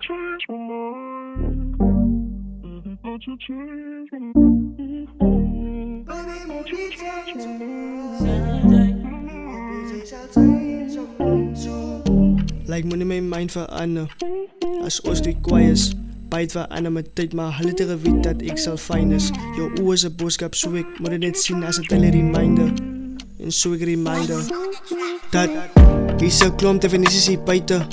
change my mind. About to change my mind. Baby, won't you change my mind? Like moet nie my mind verander. As ons die kwaai is, byt verander my tyd, maar hulle te geweet dat ek sal fyn is. Jou oë is 'n boodskap, so ek moet dit net sien as 'n tele reminder. En so ek reminder dat hier's 'n klomp definisies hier buite.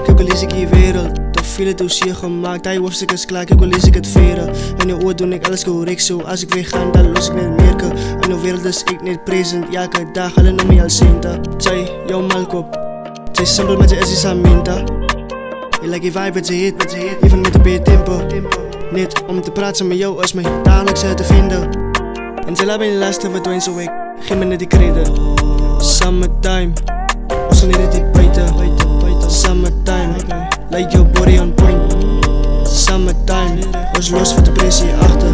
Kyk hoe lees ek die wêreld, te veel het ons hier gemaakt. Hy hoofstuk is klaar, kyk hoe lees ek het verder. In jou oor doen ek alles korrek, so as ek weggaan, dan los ek net merke. In jou wêreld is ek net present, elke dag, hulle noem my al sente. Sy, jou malkop, sy simpel, maar sy is die samenta. Jy like die vibe wat sy het, even met 'n beter tempo. Net om te praat met jou is my dagelijkse te vinden. En sy laat my laste verdwijn, so ek gee my net die credit. Summertime, ons sal net die buite. Summertime, like your body on point. Summertime, ons los vir depressie achter.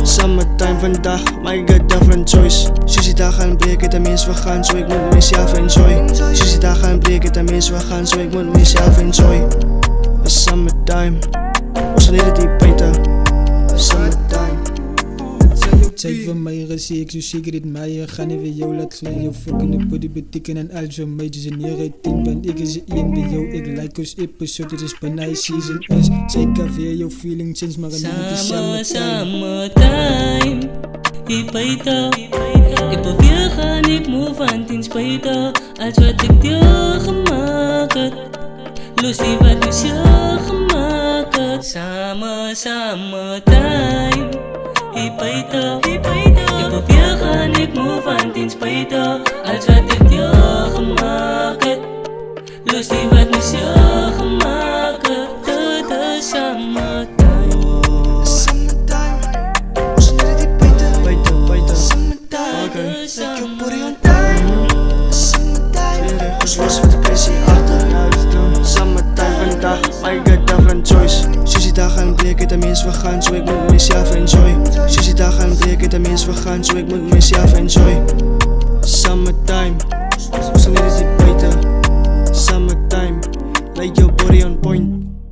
Summertime, vandag, my got different choice. Soos die dag gaan breek, het 'n mens vergaan, so ek moet myself enjoy. Soos die dag gaan breek, het 'n mens vergaan, so ek moet myself enjoy. Summertime, ons sal net die buite. Summertime. Sy vir my gesê ek so seker het my gaan nie vir jou laat gly. Jou fucking body beteken en al so meisjes en 9 uit 10 want ek is een by jou. Ek like ons episode, dit is binne season is. Sy kan weer jou feeling change maar nie die summertime. Hier buite, ek probeer gaan ek move aan ten spyte als wat ek jou gemaakt het. Los die wat ons jou gemaakt het. Summertime. Hier buite, ek probeer gaan ek move aan ten spyte als wat ek jou gemaakt het. Los die wat ons jou gemaakt het. Dit is summertime. Ons sal net die buite. Dit is Like your body on time. Summertime, ons los vir depressie achter. Summertime, vandag, my got different choice. Soos die dag gaan breek, het 'n mens vergaan, so ek moet myself enjoy. Soos die dag gaan breek, het 'n mens vergaan, so ek moet myself enjoy. Summertime, ons sal net die buite. Summertime, like your body on point.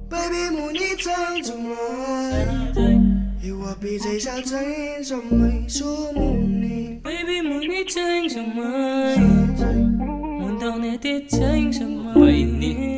Baby, moenie change my mind. You are busy, sal change my so moenie. Baby, moenie change your mind. Moet dan net dit change your mind.